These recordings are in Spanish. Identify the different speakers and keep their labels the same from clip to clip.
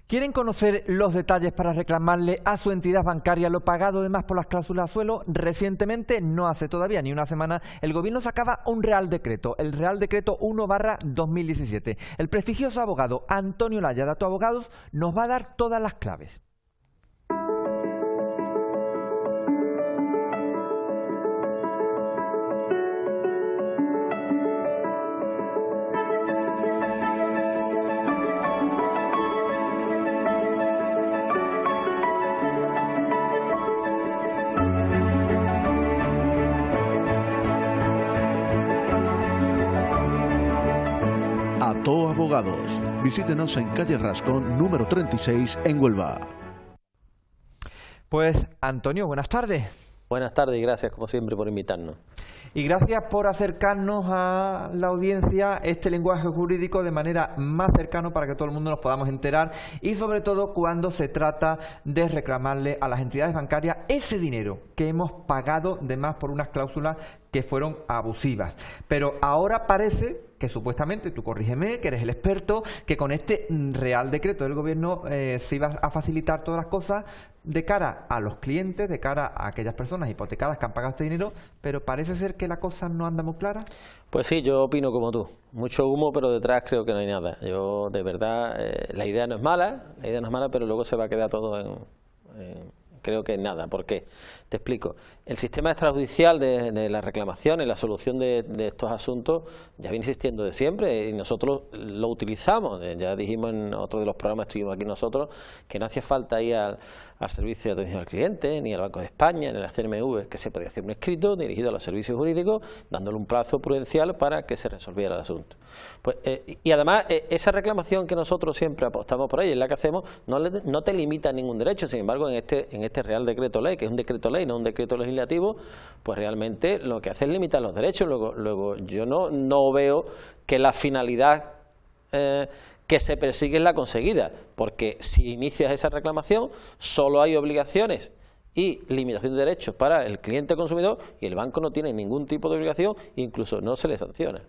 Speaker 1: ¿Quieren conocer los detalles para reclamarle a su entidad bancaria lo pagado de más por las cláusulas suelo? Recientemente, no hace todavía ni una semana, el Gobierno sacaba un Real Decreto, el Real Decreto 1/2017. El prestigioso abogado Antonio Laya de Atoabogados nos va a dar todas las claves.
Speaker 2: Atoabogados. Visítenos en calle Rascón, número 36, en Huelva.
Speaker 1: Pues, Antonio, buenas tardes.
Speaker 3: Buenas tardes y gracias, como siempre, por invitarnos.
Speaker 1: Y gracias por acercarnos a la audiencia este lenguaje jurídico de manera más cercana para que todo el mundo nos podamos enterar y sobre todo cuando se trata de reclamarle a las entidades bancarias ese dinero que hemos pagado de más por unas cláusulas que fueron abusivas. Pero ahora parece que supuestamente, tú corrígeme, que eres el experto, que con este Real Decreto del Gobierno se iba a facilitar todas las cosas de cara a los clientes, de cara a aquellas personas hipotecadas que han pagado este dinero, pero parece ser que la cosa no anda muy clara.
Speaker 3: Pues sí, yo opino como tú. Mucho humo, pero detrás creo que no hay nada. Yo, de verdad, la idea no es mala, pero luego se va a quedar todo creo que en nada. ¿Por qué? Te explico. El sistema extrajudicial de la reclamación y la solución de estos asuntos ya viene existiendo de siempre y nosotros lo utilizamos. Ya dijimos en otro de los programas, estuvimos aquí nosotros, que no hacía falta ir al Servicio de Atención al Cliente, ni al Banco de España, ni a la CNMV, que se podía hacer un escrito dirigido a los servicios jurídicos, dándole un plazo prudencial para que se resolviera el asunto. Pues, y además, esa reclamación que nosotros siempre apostamos por ella, es la que hacemos, no te limita a ningún derecho. Sin embargo, en este Real Decreto Ley, que es un decreto ley, no un decreto legislativo, pues realmente lo que hace es limitar los derechos. Luego yo no veo que la finalidad que se persigue es la conseguida, porque si inicias esa reclamación solo hay obligaciones y limitación de derechos para el cliente consumidor y el banco no tiene ningún tipo de obligación, incluso no se le sanciona.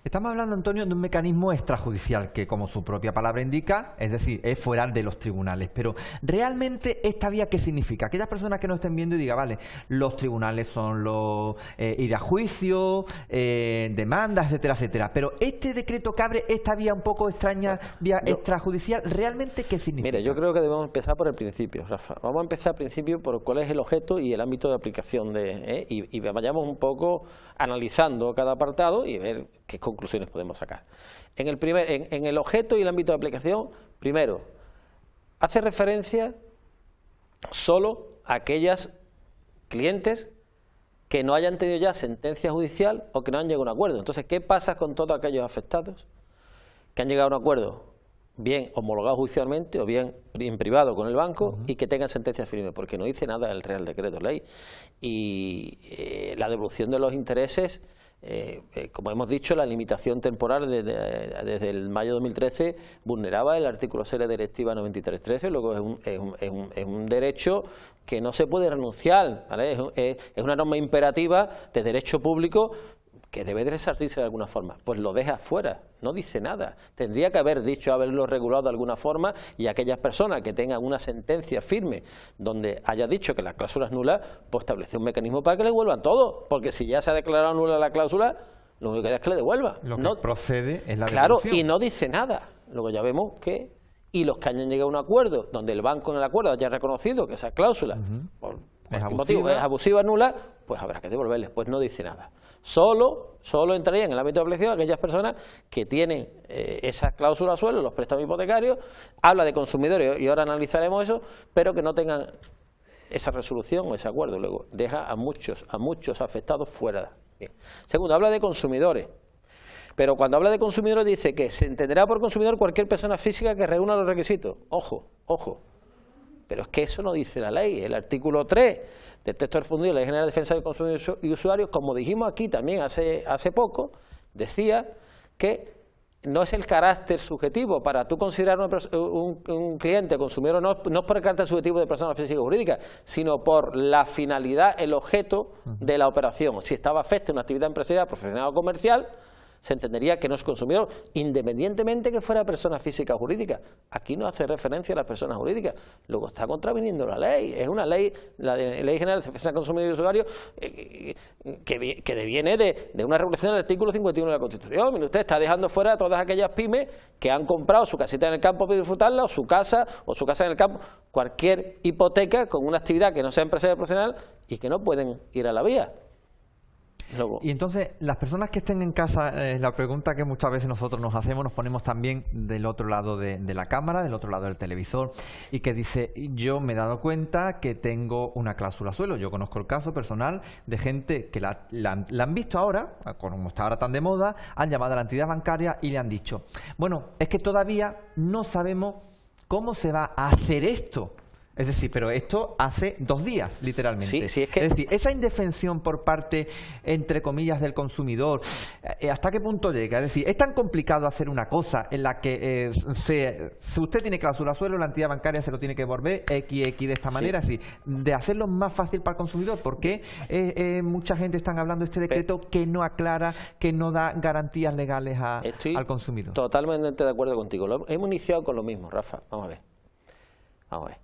Speaker 1: Estamos hablando, Antonio, de un mecanismo extrajudicial que, como su propia palabra indica, es decir, es fuera de los tribunales. Pero, ¿realmente esta vía qué significa? Aquellas personas que nos estén viendo y digan, vale, los tribunales son los ir a juicio, demandas, etcétera, etcétera. Pero este decreto que abre esta vía un poco extraña, vía extrajudicial, ¿realmente qué significa?
Speaker 3: Mira, yo creo que debemos empezar por el principio, Rafa. Vamos a empezar al principio por cuál es el objeto y el ámbito de aplicación y vayamos un poco analizando cada apartado y ver qué conclusiones podemos sacar. En el objeto y el ámbito de aplicación, primero, hace referencia solo a aquellas clientes que no hayan tenido ya sentencia judicial o que no han llegado a un acuerdo. Entonces, ¿qué pasa con todos aquellos afectados que han llegado a un acuerdo, bien homologado judicialmente o bien en privado con el banco y que tengan sentencia firme? Porque no dice nada el Real Decreto Ley. Y la devolución de los intereses, como hemos dicho, la limitación temporal desde el mayo de 2013 vulneraba el artículo 6 de la Directiva 9313, luego es un derecho que no se puede renunciar, ¿vale? Es una norma imperativa de derecho público que debe de resarcirse de alguna forma. Pues lo deja fuera, no dice nada. Tendría que haberlo regulado de alguna forma, y aquellas personas que tengan una sentencia firme donde haya dicho que la cláusula es nula, pues establecer un mecanismo para que le devuelvan todo, porque si ya se ha declarado nula la cláusula, lo único que es que le devuelva.
Speaker 1: Lo que procede es la devolución.
Speaker 3: Claro, y no dice nada. Luego ya vemos que, y los que hayan llegado a un acuerdo, donde el banco en el acuerdo haya reconocido que esa cláusula por motivo es abusiva, nula, pues habrá que devolverles. Pues no dice nada. Solo entraría en el ámbito de aplicación aquellas personas que tienen esas cláusulas a suelo, los préstamos hipotecarios, habla de consumidores y ahora analizaremos eso, pero que no tengan esa resolución o ese acuerdo. Luego deja a muchos afectados fuera. Bien. Segundo, habla de consumidores, pero cuando habla de consumidores dice que se entenderá por consumidor cualquier persona física que reúna los requisitos. Ojo. Pero es que eso no dice la ley. El artículo 3 del texto refundido de la Ley General de Defensa del Consumidor y Usuarios, como dijimos aquí también hace poco, decía que no es el carácter subjetivo. Para tú considerar un cliente consumidor no es por el carácter subjetivo de persona física o jurídica, sino por la finalidad, el objeto de la operación. Si estaba afecta a una actividad empresarial, profesional o comercial, se entendería que no es consumidor, independientemente que fuera persona física o jurídica. Aquí no hace referencia a las personas jurídicas, luego está contraviniendo la ley, es una ley, la Ley General de Defensa del Consumidor y Usuario, que deviene de una regulación del artículo 51 de la Constitución. Mire, usted está dejando fuera a todas aquellas pymes que han comprado su casita en el campo para disfrutarla, o su casa en el campo, cualquier hipoteca con una actividad que no sea empresaria profesional y que no pueden ir a la vía. Luego.
Speaker 1: Y entonces, las personas que estén en casa, la pregunta que muchas veces nosotros nos hacemos, nos ponemos también del otro lado de la cámara, del otro lado del televisor, y que dice, yo me he dado cuenta que tengo una cláusula suelo. Yo conozco el caso personal de gente que la han visto ahora, como está ahora tan de moda, han llamado a la entidad bancaria y le han dicho, bueno, es que todavía no sabemos cómo se va a hacer esto. Es decir, pero esto hace 2 días, literalmente.
Speaker 3: Sí, es
Speaker 1: decir, esa indefensión por parte, entre comillas, del consumidor, ¿hasta qué punto llega? Es decir, es tan complicado hacer una cosa en la que si usted tiene cláusula suelo, la entidad bancaria se lo tiene que devolver XX de esta manera, así, de hacerlo más fácil para el consumidor. ¿Por qué mucha gente está hablando de este decreto que no aclara, que no da garantías legales al consumidor?
Speaker 3: Totalmente de acuerdo contigo. Hemos iniciado con lo mismo, Rafa. Vamos a ver.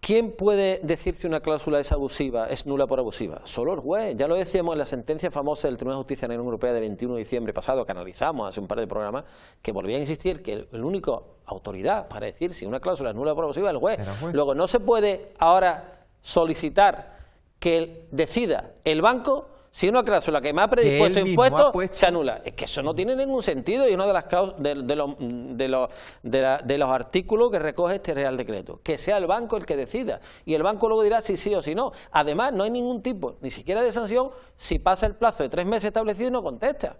Speaker 3: ¿Quién puede decir si una cláusula es abusiva, es nula por abusiva? Solo el juez. Ya lo decíamos en la sentencia famosa del Tribunal de Justicia de la Unión Europea de 21 de diciembre pasado, que analizamos hace un par de programas, que volvía a insistir que el único autoridad para decir si una cláusula es nula por abusiva es el juez. Luego, no se puede ahora solicitar que decida el banco si una cláusula que me ha predispuesto impuestos se anula. Es que eso no tiene ningún sentido y es uno de los artículos que recoge este Real Decreto. Que sea el banco el que decida y el banco luego dirá si sí o si no. Además, no hay ningún tipo, ni siquiera de sanción, si pasa el plazo de 3 meses establecido y no contesta.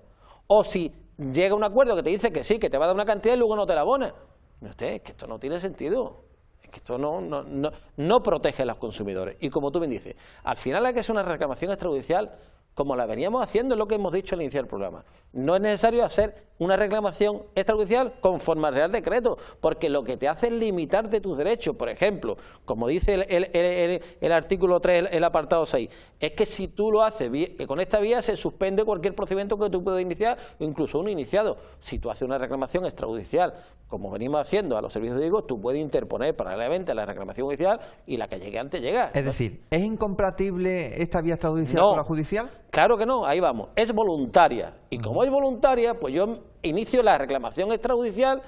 Speaker 3: O si llega un acuerdo que te dice que sí, que te va a dar una cantidad y luego no te la abona. Usted, es que esto no tiene sentido. Es que esto no protege a los consumidores. Y como tú bien dices, al final hay que hacer una reclamación extrajudicial como la veníamos haciendo, es lo que hemos dicho al iniciar el programa. No es necesario hacer una reclamación extrajudicial conforme al Real Decreto, porque lo que te hace es limitarte tus derechos. Por ejemplo, como dice el artículo 3, el apartado 6, es que si tú lo haces con esta vía se suspende cualquier procedimiento que tú puedas iniciar, o incluso uno iniciado. Si tú haces una reclamación extrajudicial, como venimos haciendo a los servicios jurídicos, tú puedes interponer paralelamente a la reclamación judicial y la que llegue antes llega.
Speaker 1: Es decir, ¿es incompatible esta vía extrajudicial con la judicial?
Speaker 3: Claro que no, ahí vamos, es voluntaria. Y como es voluntaria, pues yo inicio la reclamación extrajudicial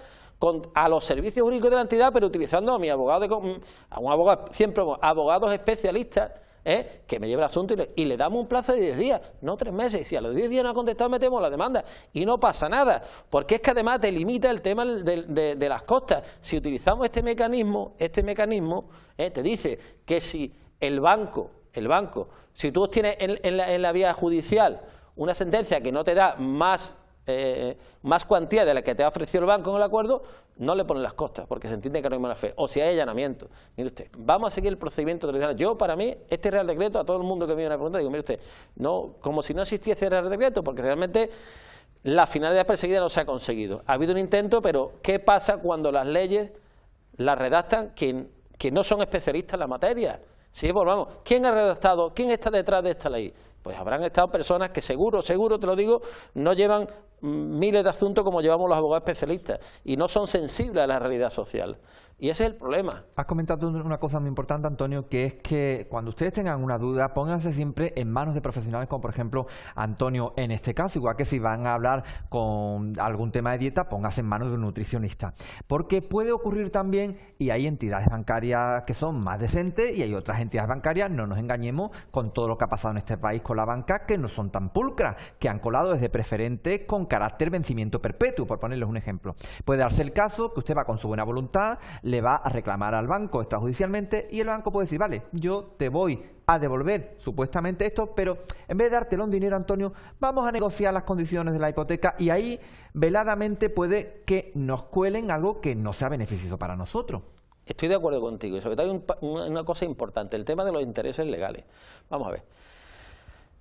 Speaker 3: a los servicios jurídicos de la entidad, pero utilizando a mi abogado, siempre abogados especialistas, que me lleve el asunto y le damos un plazo de 10 días, no 3 meses. Si a los 10 días no ha contestado, metemos la demanda y no pasa nada, porque es que además te limita el tema de las costas. Si utilizamos este mecanismo te dice que si el banco, si tú tienes en la vía judicial una sentencia que no te da más cuantía de la que te ha ofrecido el banco en el acuerdo, no le ponen las costas, porque se entiende que no hay mala fe. O si hay allanamiento. Mire usted, vamos a seguir el procedimiento tradicional. Yo, para mí, este Real Decreto, a todo el mundo que me viene a preguntar, digo, mire usted, no, como si no existiese el Real Decreto, porque realmente la finalidad perseguida no se ha conseguido. Ha habido un intento, pero ¿qué pasa cuando las leyes las redactan que no son especialistas en la materia? Si volvamos, ¿quién ha redactado, quién está detrás de esta ley? Pues habrán estado personas que seguro, te lo digo, no llevan miles de asuntos como llevamos los abogados especialistas y no son sensibles a la realidad social. Y ese es el problema.
Speaker 1: Has comentado una cosa muy importante, Antonio, que es que cuando ustedes tengan una duda, pónganse siempre en manos de profesionales como, por ejemplo, Antonio en este caso, igual que si van a hablar con algún tema de dieta, pónganse en manos de un nutricionista. Porque puede ocurrir también, y hay entidades bancarias que son más decentes y hay otras entidades bancarias, no nos engañemos, con todo lo que ha pasado en este país con la banca, que no son tan pulcras, que han colado desde preferentes con carácter vencimiento perpetuo, por ponerles un ejemplo. Puede darse el caso que usted va con su buena voluntad, le va a reclamar al banco extrajudicialmente y el banco puede decir, vale, yo te voy a devolver supuestamente esto, pero en vez de dártelo en dinero, Antonio, vamos a negociar las condiciones de la hipoteca y ahí veladamente puede que nos cuelen algo que no sea beneficioso para nosotros.
Speaker 3: Estoy de acuerdo contigo y sobre todo hay una cosa importante, el tema de los intereses legales. Vamos a ver.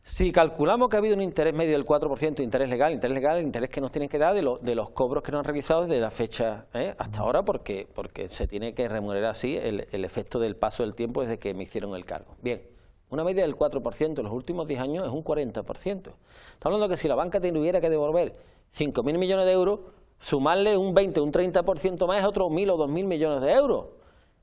Speaker 3: Si calculamos que ha habido un interés medio del 4% de interés legal, el interés que nos tienen que dar de los cobros que nos han realizado desde la fecha hasta ahora, porque se tiene que remunerar así el efecto del paso del tiempo desde que me hicieron el cargo. Bien, Una media del 4%, en los últimos 10 años es un 40%. Estamos hablando de que si la banca tuviera que devolver 5.000 millones de euros, sumarle un 20, un 30% más es otros 1.000 o 2.000 millones de euros.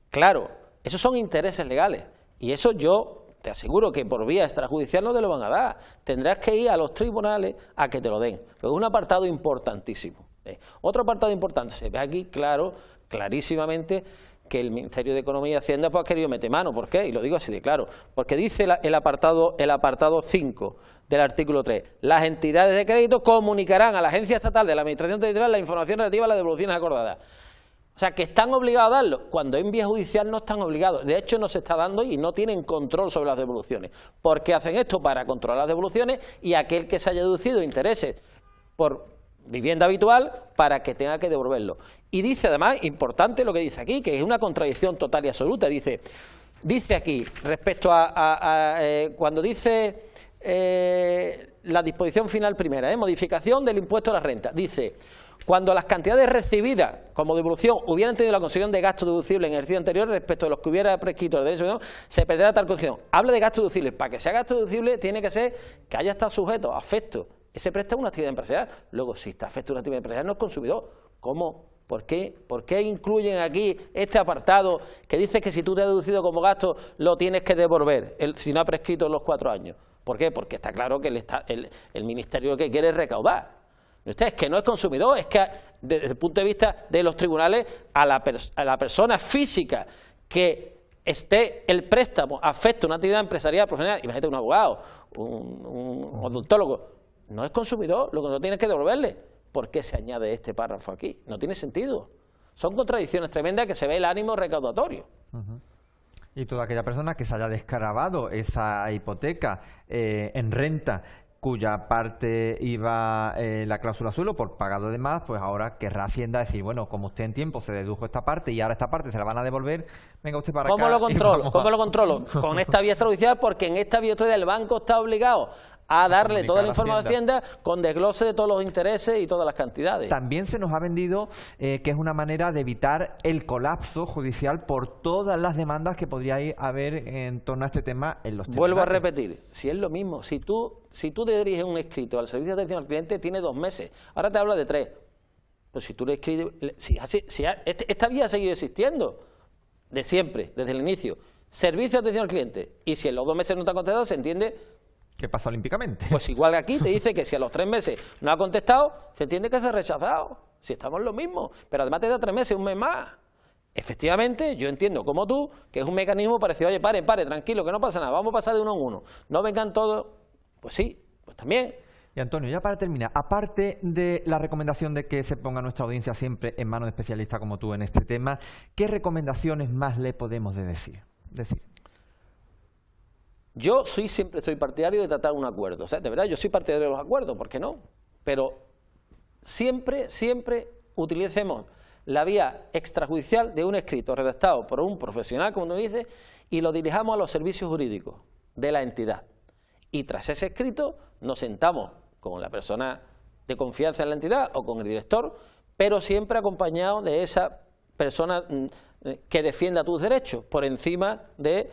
Speaker 3: Claro, esos son intereses legales y eso yo te aseguro que por vía extrajudicial no te lo van a dar. Tendrás que ir a los tribunales a que te lo den. Pero es un apartado importantísimo. Otro apartado importante, se ve aquí clarísimamente, que el Ministerio de Economía y Hacienda pues ha querido meter mano. ¿Por qué? Y lo digo así de claro. Porque dice el apartado 5 del artículo 3. Las entidades de crédito comunicarán a la Agencia Estatal de la Administración Territorial la información relativa a las devoluciones acordadas. O sea, que están obligados a darlo. Cuando en vía judicial no están obligados. De hecho, no se está dando y no tienen control sobre las devoluciones. Porque hacen esto para controlar las devoluciones y aquel que se haya deducido intereses por vivienda habitual para que tenga que devolverlo. Y dice además, importante lo que dice aquí, que es una contradicción total y absoluta. Dice aquí, respecto cuando dice la disposición final primera, modificación del impuesto a la renta, dice: cuando las cantidades recibidas como devolución hubieran tenido la concesión de gastos deducibles en el ejercicio anterior respecto de los que hubiera prescrito el derecho, se perderá tal concesión. Habla de gastos deducibles. Para que sea gasto deducible tiene que ser que haya estado sujeto a afecto. Ese préstamo es una actividad empresarial. Luego, si está afecto a una actividad empresarial, no es consumidor. ¿Cómo? ¿Por qué? ¿Por qué incluyen aquí este apartado que dice que si tú te has deducido como gasto lo tienes que devolver si no ha prescrito los 4 años? ¿Por qué? Porque está claro que el Ministerio lo que quiere es recaudar. Es que no es consumidor, es que desde el punto de vista de los tribunales, a la persona física que esté el préstamo afecta a una actividad empresarial profesional, imagínate un abogado, un odontólogo, no es consumidor, lo que no tienes que devolverle. ¿Por qué se añade este párrafo aquí? No tiene sentido. Son contradicciones tremendas que se ve el ánimo recaudatorio.
Speaker 1: Y toda aquella persona que se haya descaravado esa hipoteca en renta, cuya parte iba la cláusula suelo por pagado de más, pues ahora querrá Hacienda decir, bueno, como usted en tiempo se dedujo esta parte y ahora esta parte se la van a devolver, venga usted para acá.
Speaker 3: ¿Cómo lo controlo? ¿Cómo lo controlo? Con esta vía extrajudicial, porque en esta vía extrajudicial el banco está obligado a darle toda la información a Hacienda con desglose de todos los intereses y todas las cantidades.
Speaker 1: También se nos ha vendido que es una manera de evitar el colapso judicial por todas las demandas que podría haber en torno a este tema en los tribunales.
Speaker 3: Vuelvo a repetir, si es lo mismo, si tú te diriges un escrito al servicio de atención al cliente, tiene 2 meses, ahora te habla de 3. Pues si tú le escribes, esta vía ha seguido existiendo de siempre, desde el inicio. Servicio de atención al cliente, y si en los 2 meses no te ha contestado, se entiende.
Speaker 1: ¿Qué pasa olímpicamente?
Speaker 3: Pues igual que aquí te dice que si a los 3 meses no ha contestado, se entiende que se ha rechazado. Si estamos lo mismo, pero además te da 3 meses, un mes más. Efectivamente, yo entiendo como tú que es un mecanismo parecido, oye, pare, tranquilo, que no pasa nada, vamos a pasar de uno en uno. No vengan todos, pues sí, pues también.
Speaker 1: Y Antonio, ya para terminar, aparte de la recomendación de que se ponga nuestra audiencia siempre en manos de especialistas como tú en este tema, ¿qué recomendaciones más le podemos decir?
Speaker 3: Yo siempre soy partidario de tratar un acuerdo. O sea, de verdad, yo soy partidario de los acuerdos, ¿por qué no? Pero siempre utilicemos la vía extrajudicial de un escrito redactado por un profesional, como uno dice, y lo dirijamos a los servicios jurídicos de la entidad. Y tras ese escrito nos sentamos con la persona de confianza en la entidad o con el director, pero siempre acompañado de esa persona que defienda tus derechos por encima de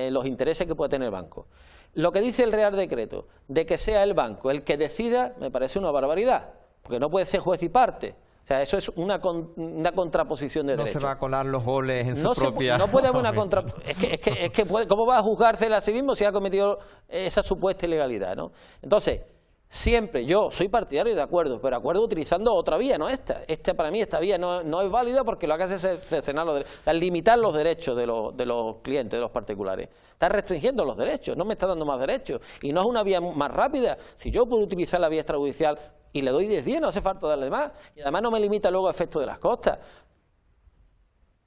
Speaker 3: los intereses que puede tener el banco. Lo que dice el Real Decreto de que sea el banco el que decida me parece una barbaridad, porque no puede ser juez y parte. O sea, eso es una contraposición de derechos.
Speaker 1: No se va a colar los goles en su propia...
Speaker 3: No puede haber una ¿cómo va a juzgársela a sí mismo si ha cometido esa supuesta ilegalidad, ¿no? Entonces, siempre yo soy partidario de acuerdos, pero acuerdo utilizando otra vía, no esta. Para mí esta vía no es válida porque lo que hace es cercenar limitar los derechos de los clientes, de los particulares. Está restringiendo los derechos, no me está dando más derechos. Y no es una vía más rápida. Si yo puedo utilizar la vía extrajudicial y le doy 10 días, no hace falta darle más. Y además no me limita luego a efectos de las costas.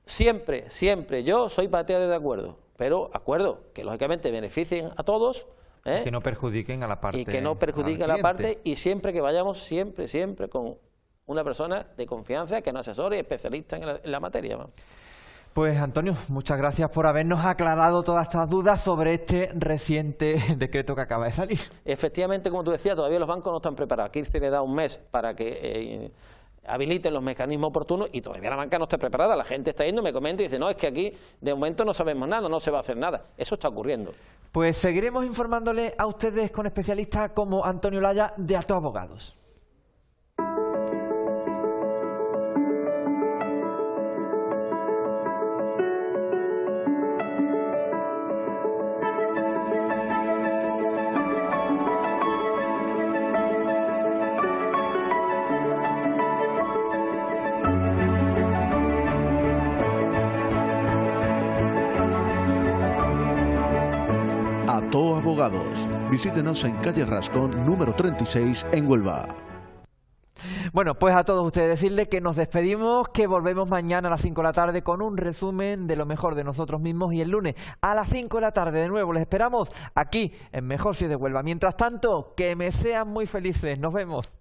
Speaker 3: Siempre yo soy partidario de acuerdo, pero acuerdos que lógicamente beneficien a todos.
Speaker 1: Que no perjudiquen a la parte.
Speaker 3: Y que no perjudiquen a la parte, y siempre que vayamos, siempre con una persona de confianza que nos asesore y especialista en la materia.
Speaker 1: Pues Antonio, muchas gracias por habernos aclarado todas estas dudas sobre este reciente decreto que acaba de salir.
Speaker 3: Efectivamente, como tú decías, todavía los bancos no están preparados. Aquí se le da un mes para que habiliten los mecanismos oportunos y todavía la banca no está preparada. La gente está yendo, me comenta y dice, no, es que aquí de momento no sabemos nada, no se va a hacer nada. Eso está ocurriendo.
Speaker 1: Pues seguiremos informándole a ustedes con especialistas como Antonio Laya de Ato Abogados.
Speaker 2: Ato Abogados. Visítenos en calle Rascón, número 36, en Huelva.
Speaker 1: Bueno, pues a todos ustedes decirles que nos despedimos, que volvemos mañana a las 5 de la tarde con un resumen de lo mejor de nosotros mismos, y el lunes a las 5 de la tarde de nuevo les esperamos aquí en Mejor Si es de Huelva. Mientras tanto, que me sean muy felices. Nos vemos.